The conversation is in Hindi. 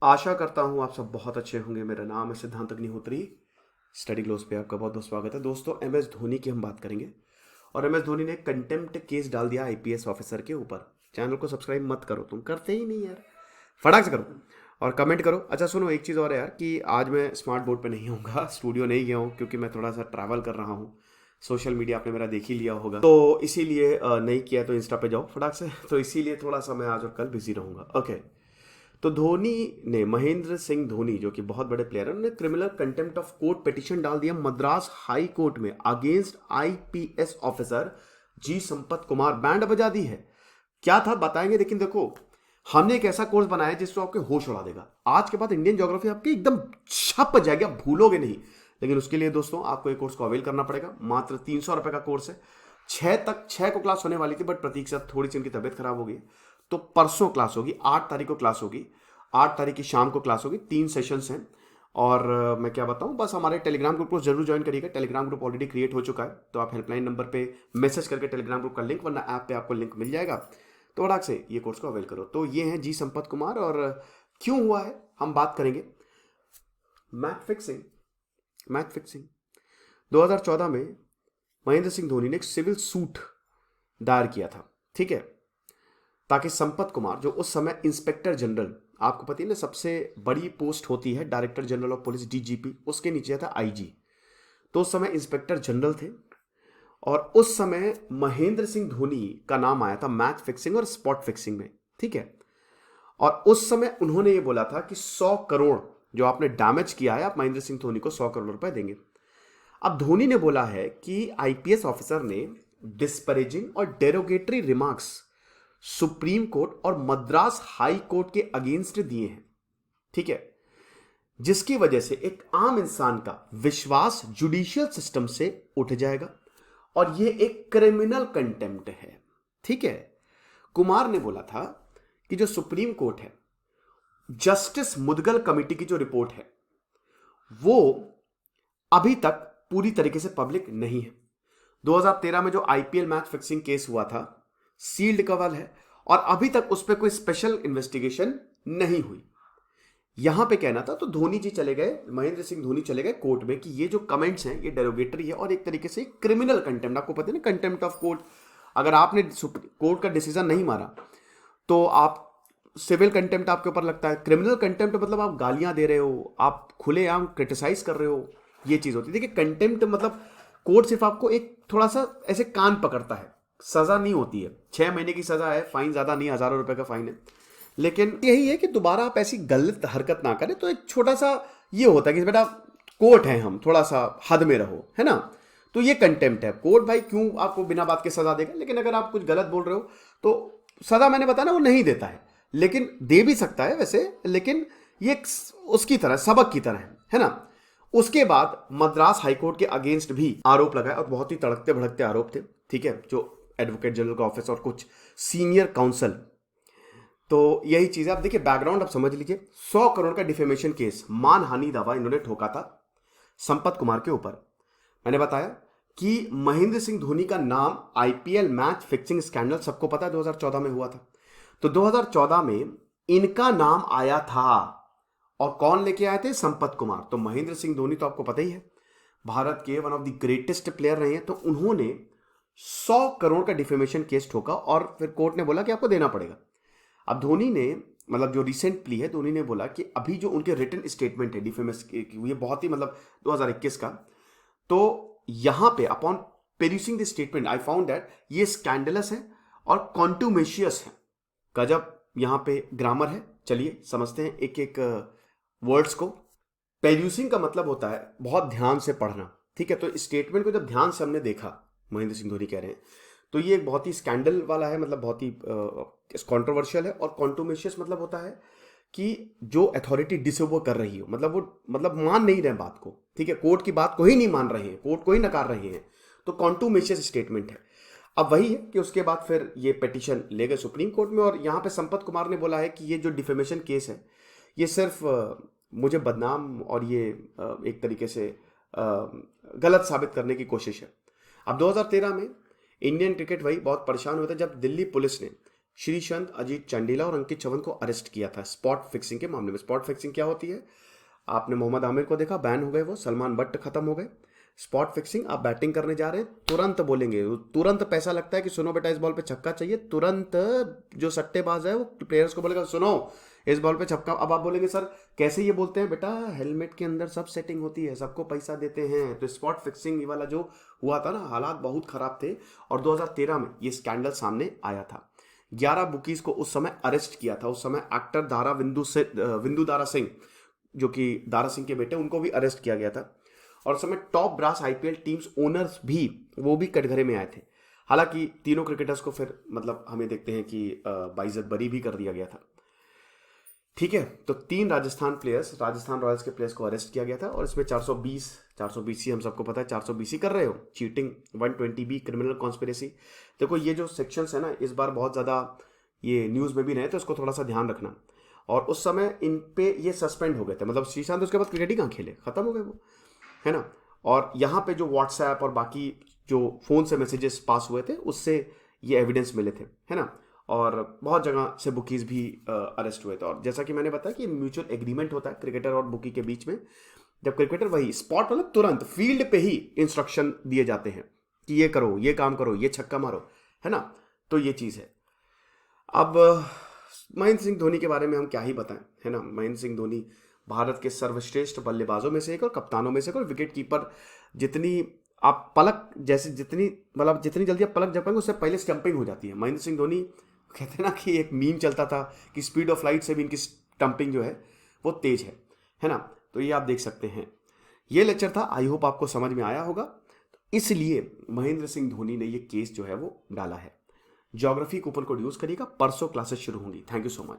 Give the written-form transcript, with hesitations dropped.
आशा करता हूँ आप सब बहुत अच्छे होंगे। मेरा नाम है सिद्धांत अग्निहोत्री। स्टडी ग्लोस पे आपका बहुत बहुत स्वागत है। दोस्तों, एम एस धोनी की हम बात करेंगे और एम एस धोनी ने कंटेम्प्ट केस डाल दिया आईपीएस ऑफिसर के ऊपर। चैनल को सब्सक्राइब मत करो, तुम करते ही नहीं यार। फटाक से करो और कमेंट करो। अच्छा सुनो, एक चीज़ और है यार कि आज मैं स्मार्ट बोर्ड पे नहीं होऊंगा, स्टूडियो नहीं गया हूँ क्योंकि मैं थोड़ा सा ट्रैवल कर रहा हूँ। सोशल मीडिया आपने मेरा देख ही लिया होगा, तो इसीलिए नहीं किया तो इंस्टा पे जाओ फटाक से। तो इसीलिए थोड़ा सा मैं आज और कल बिजी रहूंगा। ओके। तो धोनी ने, महेंद्र सिंह धोनी जो कि बहुत बड़े प्लेयर हैं, उन्होंने criminal contempt of court petition डाल दिया मद्रास हाई कोर्ट में अगेंस्ट आईपीएस ऑफिसर जी संपत कुमार। बैंड बजा दी है। क्या था बताएंगे, लेकिन देखो, हमने एक ऐसा कोर्स बनाया जिससे आपके होश उड़ा देगा। आज के बाद इंडियन ज्योग्राफी आपकी एकदम छप जाएगी, आप भूलोगे नहीं। लेकिन उसके लिए दोस्तों आपको एक कोर्स को अवेल करना पड़ेगा। मात्र 300 रुपए का कोर्स है। 6 को क्लास होने वाली थी, बट प्रतीक साथ थोड़ी सी उनकी तबीयत खराब हो गई, तो परसों क्लास होगी। 8 तारीख को क्लास होगी। 8 तारीख की शाम को क्लास होगी। 3 सेशंस हैं। और मैं क्या बताऊं, बस हमारे टेलीग्राम ग्रुप को जरूर ज्वाइन करिएगा। टेलीग्राम ग्रुप ऑलरेडी क्रिएट हो चुका है, तो आप हेल्पलाइन नंबर पे मैसेज करके टेलीग्राम ग्रुप का लिंक, वरना ऐप पे आपको लिंक मिल जाएगा। तो फटाक से ये कोर्स को अवेल करो। तो ये हैं जी संपत कुमार, और क्यों हुआ है हम बात करेंगे। Match fixing. मैच फिक्सिंग 2014 में महेंद्र सिंह धोनी ने एक सिविल सूट दायर किया था, ठीक है, ताकि संपत कुमार, जो उस समय इंस्पेक्टर जनरल, आपको पता ही ना सबसे बड़ी पोस्ट होती है director general of police DGP, उसके नीचे था आईजी, तो उस समय इंस्पेक्टर जनरल थे। और उस समय महेंद्र सिंह धोनी का नाम आया था मैच फिक्सिंग और स्पॉट फिक्सिंग में, ठीक है। और उस समय उन्होंने ये बोला था कि 100 करोड़ जो आपने डैमेज किया है, आप महेंद्र सिंह धोनी को 100 करोड़ रुपए देंगे। अब धोनी ने बोला है कि आईपीएस ऑफिसर ने डिस्परेजिंग और डेरोगेटरी रिमार्क्स सुप्रीम कोर्ट और मद्रास हाई कोर्ट के अगेंस्ट दिए हैं, ठीक है, जिसकी वजह से एक आम इंसान का विश्वास जुडिशियल सिस्टम से उठ जाएगा और यह एक क्रिमिनल कंटेम्प्ट है, ठीक है। कुमार ने बोला था कि जो सुप्रीम कोर्ट है, जस्टिस मुदगल कमेटी की जो रिपोर्ट है, वो अभी तक पूरी तरीके से पब्लिक नहीं है। 2013 में जो आईपीएल मैच फिक्सिंग केस हुआ था, सील्ड कवर है और अभी तक उस पर कोई स्पेशल इन्वेस्टिगेशन नहीं हुई। यहां पे कहना था, तो धोनी जी चले गए, महेंद्र सिंह धोनी चले गए कोर्ट में कि ये जो कमेंट्स हैं ये डेरोगेटरी है और एक तरीके से क्रिमिनल कंटेम्प्ट। आपको पता है ना, कंटेम्प्ट ऑफ कोर्ट, अगर आपने कोर्ट का डिसीजन नहीं मारा तो आप सिविल कंटेम्प्ट आपके ऊपर लगता है। क्रिमिनल कंटेम्प्ट मतलब आप गालियां दे रहे हो, आप खुलेआम क्रिटिसाइज कर रहे हो, ये चीज होती है। देखिए, कंटेम्प्ट मतलब कोर्ट सिर्फ आपको एक थोड़ा सा ऐसे कान पकड़ता है, सजा नहीं होती है। 6 महीने की सजा है, फाइन ज्यादा नहीं, हजारों रुपए का फाइन है। लेकिन यही है कि दोबारा आप ऐसी गलत हरकत ना करें। तो एक छोटा सा ये होता है कि बेटा कोर्ट है, हम थोड़ा सा हद में रहो, है ना। तो ये कंटेम्प्ट है। कोर्ट भाई क्यों आपको बिना बात के सजा देगा, लेकिन अगर आप कुछ गलत बोल रहे हो तो सजा, मैंने बताया ना, वो नहीं देता है, लेकिन दे भी सकता है वैसे। लेकिन ये उसकी तरह, सबक की तरह है ना। उसके बाद मद्रास हाईकोर्ट के अगेंस्ट भी आरोप लगाए और बहुत ही तड़कते भड़कते आरोप थे, ठीक है, जो एडवोकेट जनरल का ऑफिस और कुछ सीनियर काउंसिल। तो यही चीज है। आप देखिए, बैकग्राउंड आप समझ लीजिए। 100 करोड़ का डिफेमेशन केस, मानहानि दावा इन्होंने ठोका था संपत कुमार के ऊपर। मैंने बताया कि महेंद्र सिंह धोनी का नाम आईपीएल मैच फिक्सिंग स्कैंडल सबको पता है 2014 में हुआ था। तो 2014 में इनका नाम आया था, और कौन लेके आए थे, संपत कुमार। तो महेंद्र सिंह धोनी तो आपको पता ही है, भारत के one of the greatest player रहे हैं। तो उन्होंने 100 करोड़ का डिफेमेशन केस ठोका और फिर कोर्ट ने बोला कि आपको देना पड़ेगा। अब धोनी ने, मतलब जो रिसेंट प्ली है, धोनी ने बोला कि अभी जो उनके रिटन स्टेटमेंट है डिफेमेस, ये बहुत ही मतलब 2021 का, तो यहां पे upon perusing the statement I found that ये स्कैंडलस है और कॉन्टूमेशियस है। गजब यहां पे ग्रामर है। चलिए समझते हैं एक एक वर्ड्स को। पेल्यूसिंग का मतलब होता है बहुत ध्यान से पढ़ना, ठीक है। तो स्टेटमेंट को जब ध्यान से हमने देखा, महेंद्र सिंह धोनी कह रहे हैं, तो ये एक बहुत ही स्कैंडल वाला है, मतलब बहुत ही कंट्रोवर्शियल है। और कॉन्टोमेशियस मतलब होता है कि जो अथॉरिटी डिसओवर कर रही हो, मतलब वो मतलब मान नहीं रहे बात को, ठीक है, कोर्ट की बात को ही नहीं मान रहे हैं, कोर्ट को ही नकार रहे हैं, तो कॉन्टोमेशियस स्टेटमेंट है। अब वही है कि उसके बाद फिर ये पिटीशन ले गए सुप्रीम कोर्ट में, और यहां पे संपत कुमार ने बोला है कि ये जो डिफेमेशन केस है, ये सिर्फ मुझे बदनाम और ये एक तरीके से गलत साबित करने की कोशिश है। अब 2013 में इंडियन क्रिकेट वही बहुत परेशान हुए थे जब दिल्ली पुलिस ने श्रीसंत, अजीत चंडीला और अंकित चवन को अरेस्ट किया था स्पॉट फिक्सिंग के मामले में। स्पॉट फिक्सिंग क्या होती है? आपने मोहम्मद आमिर को देखा, बैन हो गए वो, सलमान बट्ट खत्म हो गए। स्पॉट फिक्सिंग, आप बैटिंग करने जा रहे हैं, तुरंत बोलेंगे, तुरंत पैसा लगता है कि सुनो बेटा इस बॉल पे छक्का चाहिए, तुरंत जो सट्टेबाज है वो प्लेयर्स को बोलेगा सुनो इस बॉल पे छक्का। अब आप बोलेंगे सर कैसे ये बोलते हैं? बेटा हेलमेट के अंदर सब सेटिंग होती है, सबको पैसा देते हैं। तो स्पॉट फिक्सिंग वाला जो हुआ था ना, हालात बहुत खराब थे और 2013 में ये स्कैंडल सामने आया था। 11 बुकीज को उस समय अरेस्ट किया था। उस समय एक्टर विंदु दारा सिंह, जो कि दारा सिंह के बेटे, उनको भी अरेस्ट किया गया था। और उस समय top brass IPL teams owners भी, वो भी कटघरे में आए थे। हालांकि तीनों क्रिकेटर्स को फिर मतलब हमें देखते हैं कि बाइज्जत बरी भी कर दिया गया था। ठीक है, तो 3 राजस्थान रॉयल्स के प्लेयर्स को अरेस्ट किया गया था और इसमें 420 ही हम सबको पता है, 420 ही कर रहे हो, चीटिंग, 120B क्रिमिनल कॉन्स्पिरेसी। देखो ये जो सेक्शंस है ना, इस बार बहुत ज़्यादा ये न्यूज़ में भी रहे, तो इसको थोड़ा सा ध्यान रखना। और उस समय इन पे ये सस्पेंड हो गए थे, मतलब श्रीशांत उसके बाद क्रिकेट ही कहाँ खेले, खत्म हो गए वो, है ना। और यहाँ पे जो व्हाट्सएप और बाकी जो फ़ोन से मैसेजेस पास हुए थे उससे ये एविडेंस मिले थे, है ना। और बहुत जगह से बुकीज भी अरेस्ट हुए थे। और जैसा कि मैंने बताया कि म्यूचुअल एग्रीमेंट होता है क्रिकेटर और बुकी के बीच में। जब क्रिकेटर वही स्पॉट मतलब तुरंत फील्ड पे ही इंस्ट्रक्शन दिए जाते हैं कि ये करो, ये काम करो, ये छक्का मारो, है ना। तो ये चीज़ है। अब महेंद्र सिंह धोनी के बारे में हम क्या ही बताएं, है ना। महेंद्र सिंह धोनी भारत के सर्वश्रेष्ठ बल्लेबाजों में से एक और कप्तानों में से एक और विकेट कीपर। जितनी आप पलक जैसे जितनी मतलब जितनी जल्दी आप पलक झपकेंगे उससे पहले स्टंपिंग हो जाती है। महेंद्र सिंह धोनी, कहते हैं ना कि एक मीम चलता था कि स्पीड ऑफ लाइट से भी इनकी स्टंपिंग जो है वो तेज है ना। तो ये आप देख सकते हैं। ये लेक्चर था, आई होप आपको समझ में आया होगा। इसलिए महेंद्र सिंह धोनी ने ये केस जो है वो डाला है। ज्योग्राफी कूपन कोड यूज करिएगा, परसों क्लासेस शुरू होंगी। Thank you so much.